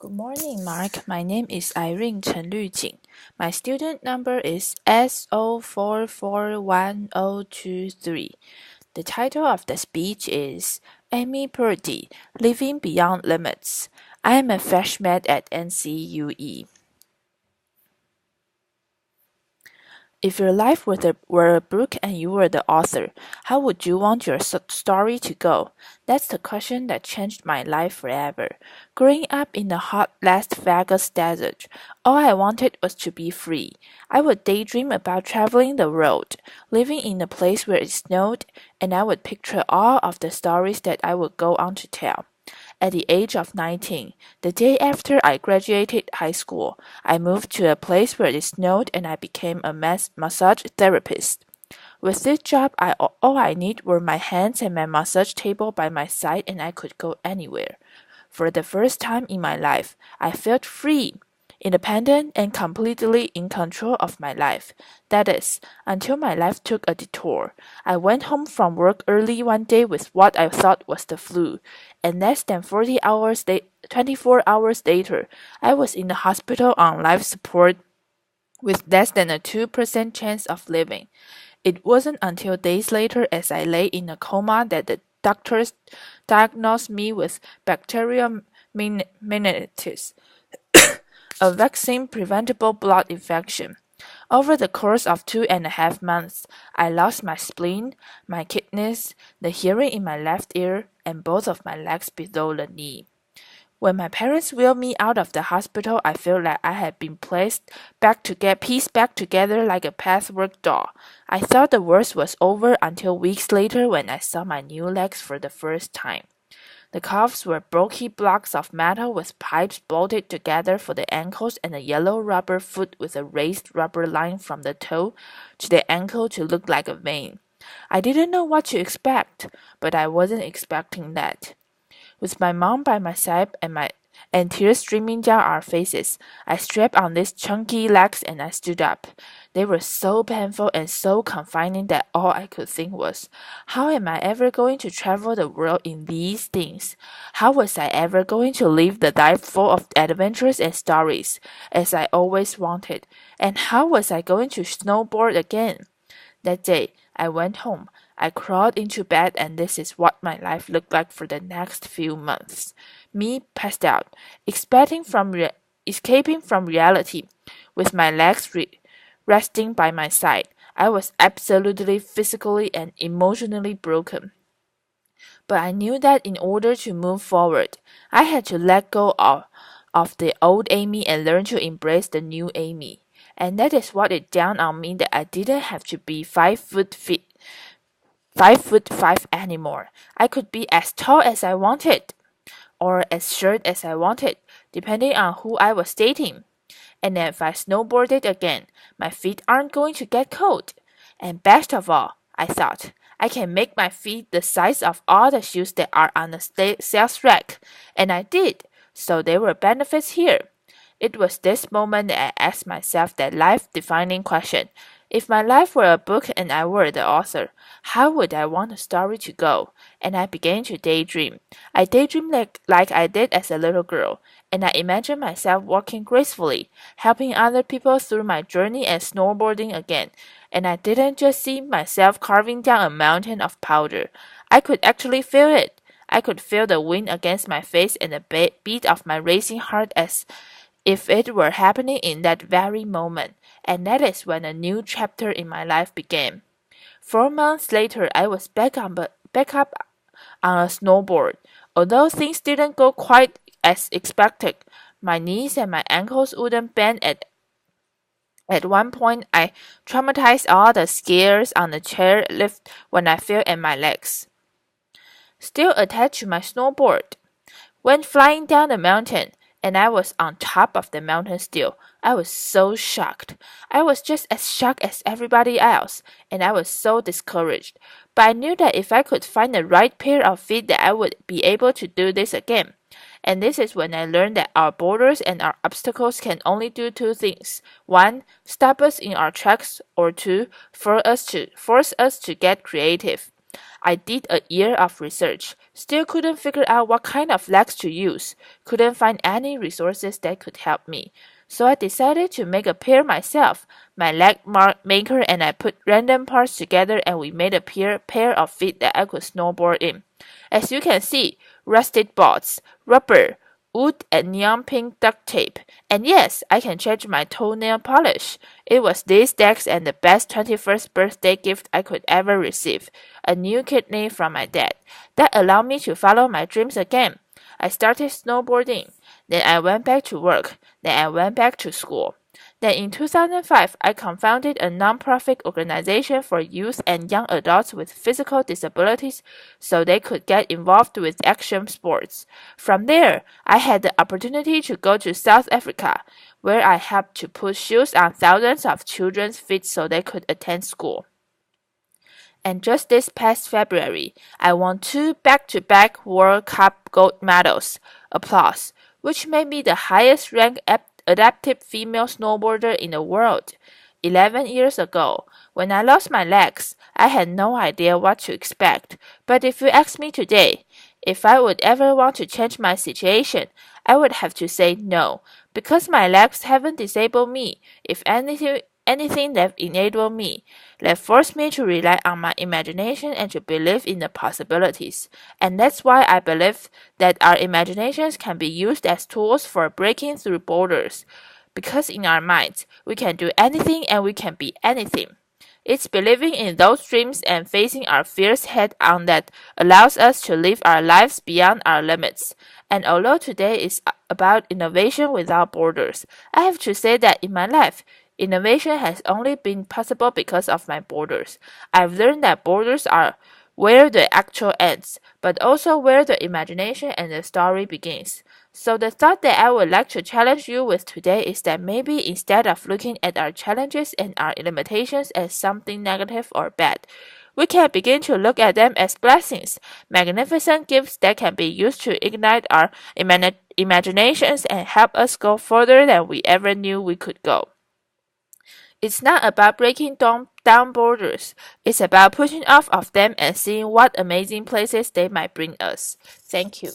Good morning, Mark. My name is Irene Chen Lujing. My student number is S04410023. The title of the speech is Amy Purdy, Living Beyond Limits. I am a freshman at NCUE. If your life were a book and you were the author, how would you want your story to go? That's the question that changed my life forever. Growing up in the hot Las Vegas desert, all I wanted was to be free. I would daydream about traveling the world, living in a place where it snowed, and I would picture all of the stories that I would go on to tell. At the age of 19, the day after I graduated high school, I moved to a place where it snowed and I became a massage therapist. With this job, all I need were my hands and my massage table by my side and I could go anywhere. For the first time in my life, I felt free, independent, and completely in control of my life. That is, until my life took a detour. I went home from work early one day with what I thought was the flu, and less than 24 hours later, I was in the hospital on life support with less than a 2% chance of living. It wasn't until days later as I lay in a coma that the doctors diagnosed me with bacterial meningitis, a vaccine-preventable blood infection. Over the course of 2.5 months, I lost my spleen, my kidneys, the hearing in my left ear, and both of my legs below the knee. When my parents wheeled me out of the hospital, I felt like I had been pieced back together like a patchwork doll. I thought the worst was over until weeks later when I saw my new legs for the first time. The calves were bulky blocks of metal with pipes bolted together for the ankles and a yellow rubber foot with a raised rubber line from the toe to the ankle to look like a vein. I didn't know what to expect, but I wasn't expecting that. With my mom by my side and tears streaming down our faces, I strapped on these chunky legs and I stood up. They were so painful and so confining that all I could think was, how am I ever going to travel the world in these things? How was I ever going to live the life full of adventures and stories, as I always wanted? And how was I going to snowboard again? That day, I went home. I crawled into bed and this is what my life looked like for the next few months. Me passed out, escaping from reality, with my legs resting by my side. I was absolutely physically and emotionally broken. But I knew that in order to move forward, I had to let go of the old Amy and learn to embrace the new Amy. And that is what it dawned on me that I didn't have to be 5'5" anymore. I could be as tall as I wanted, or as short as I wanted, depending on who I was dating. And if I snowboarded again, my feet aren't going to get cold. And best of all, I thought, I can make my feet the size of all the shoes that are on the sales rack. And I did, so there were benefits here. It was this moment that I asked myself that life-defining question. If my life were a book and I were the author, how would I want the story to go? And I began to daydream. I daydreamed like I did as a little girl, and I imagined myself walking gracefully, helping other people through my journey and snowboarding again. And I didn't just see myself carving down a mountain of powder. I could actually feel it. I could feel the wind against my face and the beat of my racing heart as if it were happening in that very moment, and that is when a new chapter in my life began. 4 months later, I was back up on a snowboard. Although things didn't go quite as expected, my knees and my ankles wouldn't bend at one point. I traumatized all the skiers on the chair lift when I fell at my legs. Still attached to my snowboard. Went flying down the mountain, and I was on top of the mountain still. I was so shocked. I was just as shocked as everybody else, and I was so discouraged. But I knew that if I could find the right pair of feet that I would be able to do this again. And this is when I learned that our borders and our obstacles can only do two things. One, stop us in our tracks, or two, force us to get creative. I did a year of research, Still couldn't figure out what kind of legs to use. Couldn't find any resources that could help me. So I decided to make a pair myself. My leg maker and I put random parts together and we made a pair of feet that I could snowboard in. As you can see, rusted bolts, rubber, wood and neon pink duct tape. And yes, I can change my toenail polish. It was these decks and the best 21st birthday gift I could ever receive. A new kidney from my dad. That allowed me to follow my dreams again. I started snowboarding. Then I went back to work. Then I went back to school. Then in 2005, I co-founded a non-profit organization for youth and young adults with physical disabilities so they could get involved with action sports. From there, I had the opportunity to go to South Africa, where I helped to put shoes on thousands of children's feet so they could attend school. And just this past February, I won 2 back-to-back World Cup gold medals, applause, which made me the highest ranked adaptive female snowboarder in the world. 11 years ago, when I lost my legs, I had no idea what to expect. But if you ask me today, if I would ever want to change my situation, I would have to say no, because my legs haven't disabled me. If anything that enabled me, that forced me to rely on my imagination and to believe in the possibilities. And that's why I believe that our imaginations can be used as tools for breaking through borders. Because in our minds, we can do anything and we can be anything. It's believing in those dreams and facing our fears head on that allows us to live our lives beyond our limits. And although today is about innovation without borders, I have to say that in my life, innovation has only been possible because of my borders. I've learned that borders are where the actual ends, but also where the imagination and the story begins. So the thought that I would like to challenge you with today is that maybe instead of looking at our challenges and our limitations as something negative or bad, we can begin to look at them as blessings, magnificent gifts that can be used to ignite our imaginations and help us go further than we ever knew we could go. It's not about breaking down borders. It's about pushing off of them and seeing what amazing places they might bring us. Thank you.